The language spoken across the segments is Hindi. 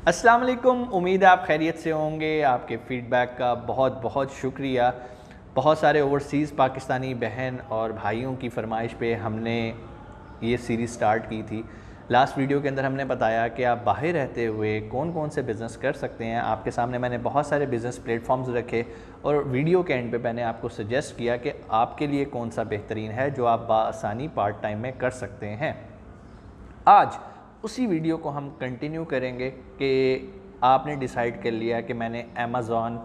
अस्सलाम वालेकुम। उम्मीद है आप खैरियत से होंगे। आपके फ़ीडबैक का बहुत बहुत शुक्रिया। बहुत सारे ओवरसीज़ पाकिस्तानी बहन और भाइयों की फ़रमाइश पे हमने ये सीरीज़ स्टार्ट की थी। लास्ट वीडियो के अंदर हमने बताया कि आप बाहर रहते हुए कौन कौन से बिज़नेस कर सकते हैं। आपके सामने मैंने बहुत सारे बिज़नेस प्लेटफॉर्म्स रखे और वीडियो के एंड पे मैंने आपको सजेस्ट किया कि आपके लिए कौन सा बेहतरीन है जो आप बासानी पार्ट टाइम में कर सकते हैं। आज उसी वीडियो को हम कंटिन्यू करेंगे कि आपने डिसाइड कर लिया कि मैंने अमेज़ॉन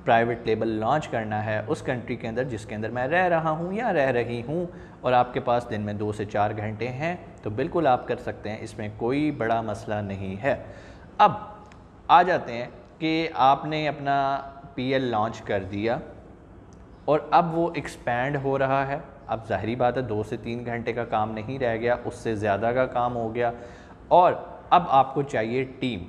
प्राइवेट लेबल लॉन्च करना है उस कंट्री के अंदर जिसके अंदर मैं रह रहा हूँ या रह रही हूँ, और आपके पास दिन में 2 से 4 घंटे हैं, तो बिल्कुल आप कर सकते हैं, इसमें कोई बड़ा मसला नहीं है। अब आ जाते हैं कि आपने अपना पीएल लॉन्च कर दिया और अब वो एक्सपैंड हो रहा है। अब ज़ाहिरी बात है 2 से 3 घंटे का काम नहीं रह गया, उससे ज़्यादा का काम हो गया और अब आपको चाहिए टीम।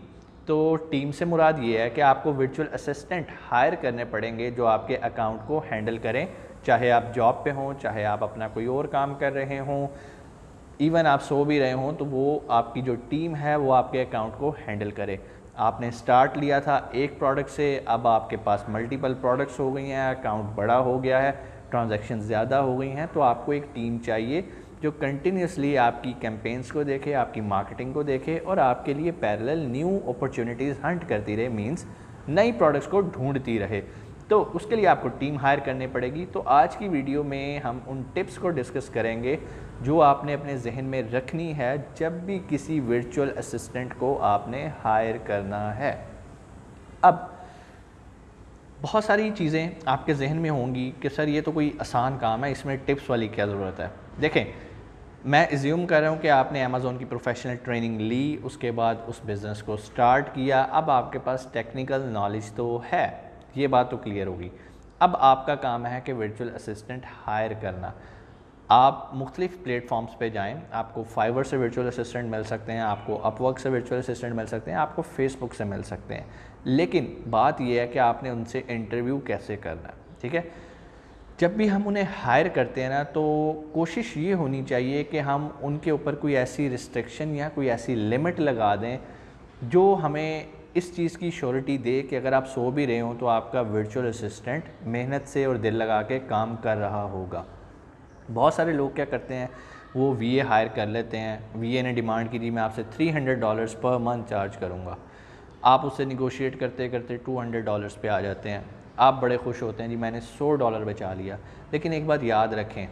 तो टीम से मुराद ये है कि आपको वर्चुअल असिस्टेंट हायर करने पड़ेंगे जो आपके अकाउंट को हैंडल करें, चाहे आप जॉब पे हों, चाहे आप अपना कोई और काम कर रहे हों, इवन आप सो भी रहे हों, तो वो आपकी जो टीम है वो आपके अकाउंट को हैंडल करे। आपने स्टार्ट लिया था एक प्रोडक्ट से, अब आपके पास मल्टीपल प्रोडक्ट्स हो गई हैं, अकाउंट बड़ा हो गया है, ट्रांजैक्शन ज़्यादा हो गई हैं, तो आपको एक टीम चाहिए जो कंटिन्यूसली आपकी कैंपेन्स को देखे, आपकी मार्केटिंग को देखे और आपके लिए पैरेलल न्यू अपॉर्चुनिटीज़ हंट करती रहे, मींस नई प्रोडक्ट्स को ढूंढती रहे। तो उसके लिए आपको टीम हायर करनी पड़ेगी। तो आज की वीडियो में हम उन टिप्स को डिस्कस करेंगे जो आपने अपने जहन में रखनी है जब भी किसी वर्चुअल असिस्टेंट को आपने हायर करना है। अब बहुत सारी चीज़ें आपके जहन में होंगी कि सर ये तो कोई आसान काम है, इसमें टिप्स वाली क्या ज़रूरत है। देखें, मैं एज्यूम कर रहा हूँ कि आपने अमेज़ॉन की प्रोफेशनल ट्रेनिंग ली, उसके बाद उस बिज़नेस को स्टार्ट किया, अब आपके पास टेक्निकल नॉलेज तो है, ये बात तो क्लियर होगी। अब आपका काम है कि वर्चुअल असिस्टेंट हायर करना। आप मुख्तलिफ़ प्लेटफॉर्म्स पे जाएं, आपको फाइवर से वर्चुअल असिस्टेंट मिल सकते हैं, आपको अपवर्क से वर्चुअल असिस्टेंट मिल सकते हैं, आपको फेसबुक से मिल सकते हैं, लेकिन बात यह है कि आपने उनसे इंटरव्यू कैसे करना है। ठीक है, जब भी हम उन्हें हायर करते हैं ना, तो कोशिश ये होनी चाहिए कि हम उनके ऊपर कोई ऐसी रिस्ट्रिक्शन या कोई ऐसी लिमिट लगा दें जो हमें इस चीज़ की श्योरिटी दे कि अगर आप सो भी रहे हो तो आपका वर्चुअल असिस्टेंट मेहनत से और दिल लगा के काम कर रहा होगा। बहुत सारे लोग क्या करते हैं, वो वीए हायर कर लेते हैं, वीए ने डिमांड की थी मैं आपसे $300 पर मंथ चार्ज करूँगा, आप उससे निगोशिएट करते करते $200 पे आ जाते हैं, आप बड़े खुश होते हैं जी मैंने $100 बचा लिया। लेकिन एक बात याद रखें,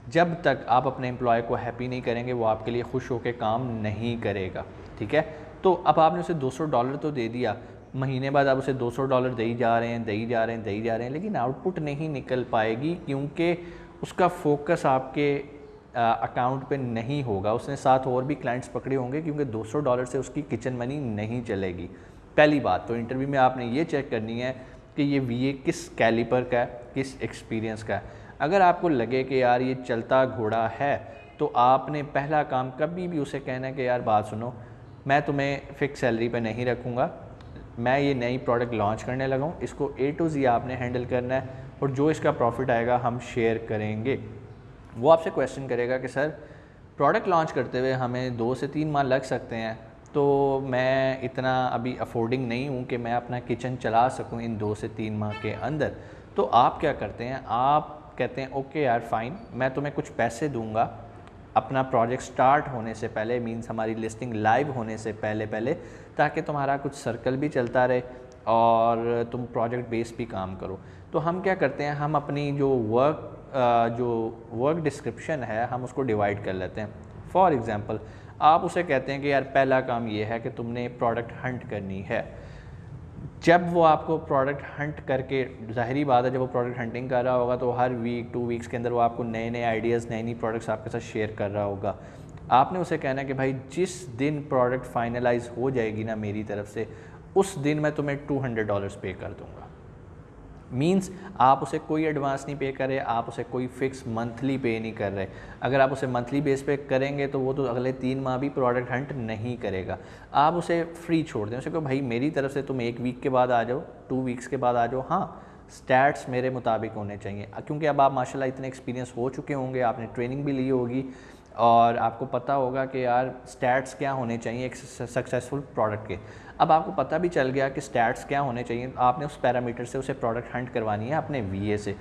जब तक आप अपने एम्प्लॉय को हैप्पी नहीं करेंगे वो आपके लिए खुश होकर काम नहीं करेगा। ठीक है, तो अब आपने उसे $200 तो दे दिया, महीने बाद आप उसे $200 दे ही जा रहे हैं, दे ही जा रहे हैं, दे ही जा रहे हैं, लेकिन आउटपुट नहीं निकल पाएगी क्योंकि उसका फोकस आपके अकाउंट पे नहीं होगा। उसने साथ और भी क्लाइंट्स पकड़े होंगे क्योंकि $200 से उसकी किचन मनी नहीं चलेगी। पहली बात तो इंटरव्यू में आपने ये चेक करनी है कि ये वीए किस कैलिपर का है, किस एक्सपीरियंस का है। अगर आपको लगे कि यार ये चलता घोड़ा है, तो आपने पहला काम कभी भी उसे कहना है कि यार बात सुनो, मैं तुम्हें फ़िक्स सैलरी पे नहीं रखूँगा, मैं ये नई प्रोडक्ट लॉन्च करने लगा हूँ, इसको A to Z आपने हैंडल करना है और जो इसका प्रॉफिट आएगा हम शेयर करेंगे। वो आपसे क्वेश्चन करेगा कि सर प्रोडक्ट लॉन्च करते हुए हमें 2 से 3 माह लग सकते हैं, तो मैं इतना अभी अफोर्डिंग नहीं हूँ कि मैं अपना किचन चला सकूँ इन 2 से 3 माह के अंदर। तो आप क्या करते हैं, आप कहते हैं ओके यार फ़ाइन, मैं तुम्हें कुछ पैसे दूँगा अपना प्रोजेक्ट स्टार्ट होने से पहले, मींस हमारी लिस्टिंग लाइव होने से पहले, ताकि तुम्हारा कुछ सर्कल भी चलता रहे और तुम प्रोजेक्ट बेस भी काम करो। तो हम क्या करते हैं, हम अपनी जो वर्क डिस्क्रिप्शन है हम उसको डिवाइड कर लेते हैं। फॉर एग्ज़ाम्पल आप उसे कहते हैं कि यार पहला काम ये है कि तुमने प्रोडक्ट हंट करनी है। जब वो आपको प्रोडक्ट हंट करके, ज़ाहिरी बात है जब वो प्रोडक्ट हंटिंग कर रहा होगा तो हर वीक 2 वीक्स के अंदर वो आपको नए नए आइडियाज़, नई नई प्रोडक्ट्स आपके साथ शेयर कर रहा होगा। आपने उसे कहना है कि भाई जिस दिन प्रोडक्ट फाइनलाइज हो जाएगी ना मेरी तरफ से, उस दिन मैं तुम्हें $200 पे कर दूँगा। मींस आप उसे कोई एडवांस नहीं पे कर रहे, आप उसे कोई फ़िक्स मंथली पे नहीं कर रहे। अगर आप उसे मंथली बेस पे करेंगे तो वो तो अगले 3 माह भी प्रोडक्ट हंट नहीं करेगा। आप उसे फ्री छोड़ दें, उसे कहो भाई मेरी तरफ से तुम 1 वीक के बाद आ जाओ, 2 वीक्स के बाद आ जाओ, हाँ स्टैट्स मेरे मुताबिक होने चाहिए, क्योंकि अब आप माशाल्लाह इतने एक्सपीरियंस हो चुके होंगे, आपने ट्रेनिंग भी ली होगी, और आपको पता होगा कि यार स्टैट्स क्या होने चाहिए एक सक्सेसफुल प्रोडक्ट के। अब आपको पता भी चल गया कि स्टैट्स क्या होने चाहिए, आपने उस पैरामीटर से उसे प्रोडक्ट हंट करवानी है अपने वीए से।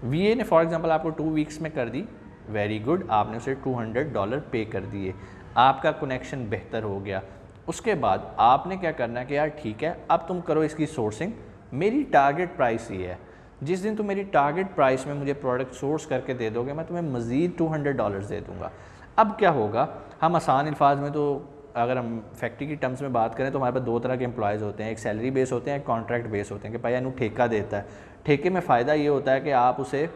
वीए ने फॉर एग्जांपल आपको 2 वीक्स में कर दी, वेरी गुड, आपने उसे $200 पे कर दिए, आपका कनेक्शन बेहतर हो गया। उसके बाद आपने क्या करना है कि यार ठीक है अब तुम करो इसकी सोर्सिंग, मेरी टारगेट प्राइस ये है, जिस दिन तुम मेरी टारगेट प्राइस में मुझे प्रोडक्ट सोर्स करके दे दोगे मैं तुम्हें मज़ीद $200 दे दूँगा। अब क्या होगा, हम आसान अल्फाज में तो अगर हम फैक्ट्री की टर्म्स में बात करें तो हमारे पास 2 तरह के एम्प्लॉयज़ होते हैं, एक सैलरी बेस होते हैं, एक कॉन्ट्रैक्ट बेस होते हैं कि भाई इन्हू ठेका देता है। ठेके में फ़ायदा ये होता है कि आप उसे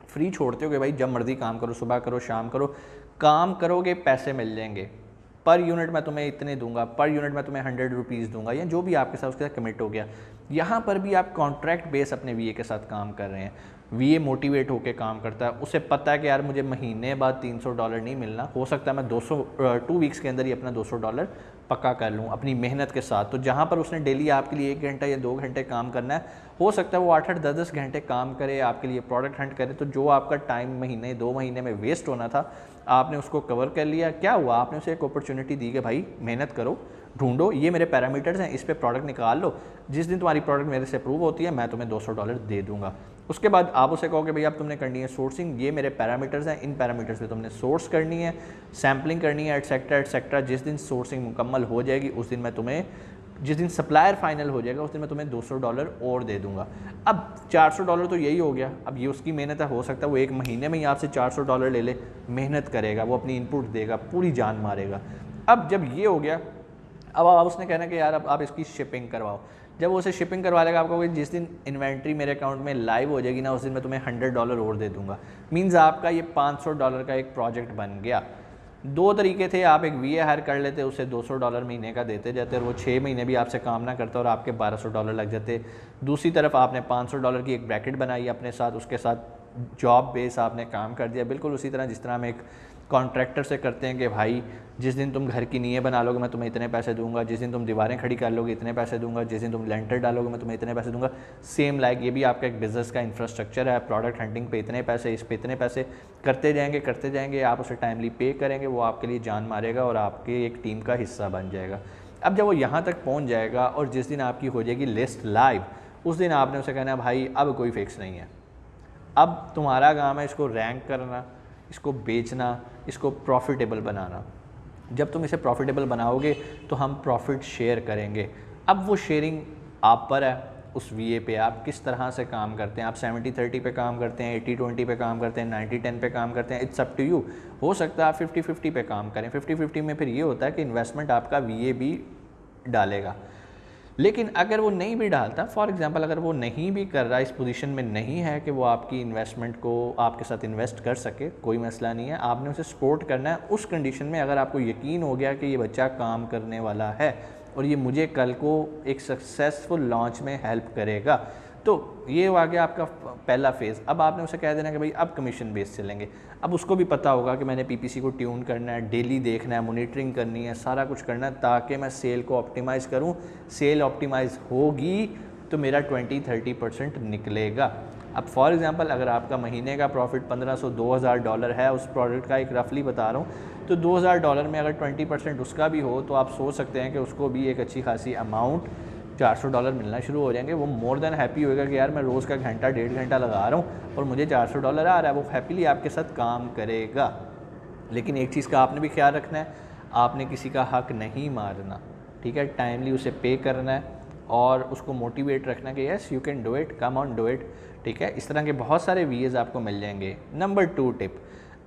फ्री छोड़ते हो कि भाई जब मर्ज़ी काम करो, सुबह करो शाम करो, काम करोगे पैसे मिल जाएंगे, पर यूनिट मैं तुम्हें इतने दूंगा, पर यूनिट मैं तुम्हें ₹100 दूंगा, या जो भी आपके साथ उसके साथ कमिट हो गया। यहाँ पर भी आप कॉन्ट्रैक्ट बेस अपने वीए के साथ काम कर रहे हैं। वीए मोटिवेट होकर काम करता है, उसे पता है कि यार मुझे महीने बाद $300 नहीं मिलना, हो सकता है मैं 2 वीक्स के अंदर ही अपना $200 पक्का कर लूँ अपनी मेहनत के साथ। तो जहाँ पर उसने डेली आपके लिए 1 घंटा या 2 घंटे काम करना है, हो सकता है वो 8-8, 10-10 घंटे काम करे, आपके लिए प्रोडक्ट हंट करे। तो जो आपका टाइम महीने 2 महीने में वेस्ट होना था, आपने उसको कवर कर लिया। क्या हुआ, आपने उसे एक अपॉर्चुनिटी दी कि भाई मेहनत करो, ढूंढो, ये मेरे पैरामीटर्स हैं, इस पे प्रोडक्ट निकाल लो, जिस दिन तुम्हारी प्रोडक्ट मेरे से अप्रूव होती है मैं तुम्हें $200 दे दूंगा। उसके बाद आप उसे कहो कि भाई अब तुमने करनी है सोर्सिंग, ये मेरे पैरामीटर्स हैं, इन पैरामीटर्स पे तुमने सोर्स करनी है, सैम्पलिंग करनी है, एटसेट्रा एटसेट्रा। जिस दिन सोर्सिंग मुकम्मल हो जाएगी उस दिन मैं तुम्हें, जिस दिन सप्लायर फाइनल हो जाएगा उस दिन मैं तुम्हें $200 और दे दूंगा। अब $400 तो यही हो गया, अब ये उसकी मेहनत है, हो सकता है वो 1 महीने में ही आपसे $400 ले ले, मेहनत करेगा, वो अपनी इनपुट देगा, पूरी जान मारेगा। अब जब ये हो गया, अब आप उसने कहना कि यार अब आप इसकी शिपिंग करवाओ। जब वो उसे शिपिंग करवा लेगा, आपको जिस दिन इन्वेंट्री मेरे अकाउंट में लाइव हो जाएगी ना, उस दिन मैं तुम्हें $100 और दे दूंगा। मीन्स आपका ये $500 का एक प्रोजेक्ट बन गया। 2 तरीके थे, आप एक वीए हायर कर लेते, उसे $200 महीने का देते जाते और वो 6 महीने भी आपसे काम ना करता और आपके $1200 लग जाते। दूसरी तरफ आपने $500 की एक ब्रैकेट बनाई अपने साथ, उसके साथ जॉब बेस आपने काम कर दिया, बिल्कुल उसी तरह जिस तरह हम एक कॉन्ट्रैक्टर से करते हैं कि भाई जिस दिन तुम घर की नींवें बना लोगे मैं तुम्हें इतने पैसे दूंगा, जिस दिन तुम दीवारें खड़ी कर लोगे इतने पैसे दूंगा, जिस दिन तुम लेंटर डालोगे मैं तुम्हें इतने पैसे दूंगा। सेम लाइक ये भी आपका एक बिज़नेस का इंफ्रास्ट्रक्चर है, प्रोडक्ट हंटिंग पे इतने पैसे, इस पे इतने पैसे, करते जाएंगे, आप उसे टाइमली पे करेंगे, वो आपके लिए जान मारेगा और आपके एक टीम का हिस्सा बन जाएगा। अब जब वो यहाँ तक पहुँच जाएगा और जिस दिन आपकी हो जाएगी लिस्ट लाइव, उस दिन आपने उसे कहना भाई अब कोई फिक्स नहीं है, अब तुम्हारा काम है इसको रैंक करना, इसको बेचना, इसको प्रॉफिटेबल बनाना। जब तुम इसे प्रॉफिटेबल बनाओगे तो हम प्रॉफिट शेयर करेंगे। अब वो शेयरिंग आप पर है, उस वीए पे आप किस तरह से काम करते हैं, आप 70-30 पे काम करते हैं, 80-20 पे काम करते हैं, 90-10 पे काम करते हैं, इट्स अप टू यू। हो सकता है आप 50-50 पे काम करें। 50-50 में फिर ये होता है कि इन्वेस्टमेंट आपका वीए भी डालेगा। लेकिन अगर वो नहीं भी डालता, फॉर एग्जांपल अगर वो नहीं भी कर रहा, इस पोजीशन में नहीं है कि वो आपकी इन्वेस्टमेंट को आपके साथ इन्वेस्ट कर सके, कोई मसला नहीं है, आपने उसे सपोर्ट करना है उस कंडीशन में अगर आपको यकीन हो गया कि ये बच्चा काम करने वाला है और ये मुझे कल को एक सक्सेसफुल लॉन्च में हेल्प करेगा। तो ये आ गया आपका पहला फेज़। अब आपने उसे कह देना कि भाई अब कमीशन बेस चलेंगे। अब उसको भी पता होगा कि मैंने पीपीसी को ट्यून करना है, डेली देखना है, मॉनिटरिंग करनी है, सारा कुछ करना है ताकि मैं सेल को ऑप्टिमाइज़ करूं। सेल ऑप्टिमाइज़ होगी तो मेरा 20-30% निकलेगा। अब फॉर एग्जांपल अगर आपका महीने का प्रॉफिट $1500-2000 है उस प्रोडक्ट का, एक रफली बता रहा हूँ, तो $2000 में अगर 20% उसका भी हो तो आप सोच सकते हैं कि उसको भी एक अच्छी खासी अमाउंट $400 मिलना शुरू हो जाएंगे। वो मोर देन हैप्पी होएगा कि यार मैं रोज़ का घंटा 1.5 घंटा लगा रहा हूँ और मुझे $400 आ रहा है। वो हैप्पीली आपके साथ काम करेगा। लेकिन एक चीज़ का आपने भी ख्याल रखना है, आपने किसी का हक नहीं मारना, ठीक है, टाइमली उसे पे करना है और उसको मोटिवेट रखना कि yes you can do it, come on do it, ठीक है। इस तरह के बहुत सारे वीएज़ आपको मिल जाएंगे। नंबर 2 टिप,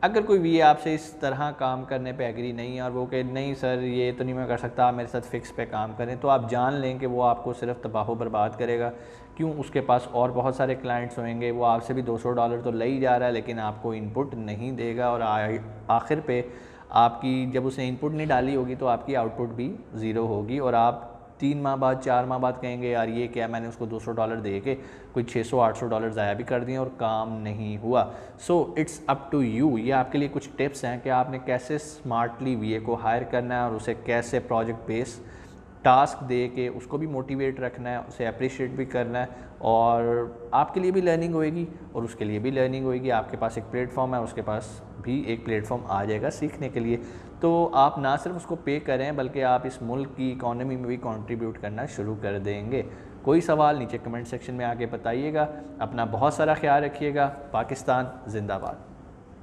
अगर कोई वीए आपसे इस तरह काम करने पे एग्री नहीं है और वो कहे नहीं सर ये तो नहीं मैं कर सकता, आप मेरे साथ फ़िक्स पे काम करें, तो आप जान लें कि वो आपको सिर्फ तबाह बर्बाद करेगा। क्यों, उसके पास और बहुत सारे क्लाइंट्स होंगे, वो आपसे भी $200 तो ले ही जा रहा है लेकिन आपको इनपुट नहीं देगा और आखिर पे आपकी जब उसने इनपुट नहीं डाली होगी तो आपकी आउटपुट भी ज़ीरो होगी और आप 3 माह बाद 4 माह बाद कहेंगे यार ये क्या, मैंने उसको $200 दे के कोई $600-800 ज़ाया भी कर दिए और काम नहीं हुआ। So it's up to you. ये आपके लिए कुछ टिप्स हैं कि आपने कैसे स्मार्टली वीए को हायर करना है और उसे कैसे प्रोजेक्ट बेस टास्क दे के उसको भी मोटिवेट रखना है, उसे अप्रिशिएट भी करना है, और आपके लिए भी लर्निंग होएगी और उसके लिए भी लर्निंग होएगी। आपके पास एक प्लेटफॉर्म है, उसके पास भी एक प्लेटफॉर्म आ जाएगा सीखने के लिए। तो आप ना सिर्फ उसको पे करें बल्कि आप इस मुल्क की इकॉनमी में भी कंट्रीब्यूट करना शुरू कर देंगे। कोई सवाल नीचे कमेंट सेक्शन में आके बताइएगा। अपना बहुत सारा ख्याल रखिएगा। पाकिस्तान जिंदाबाद।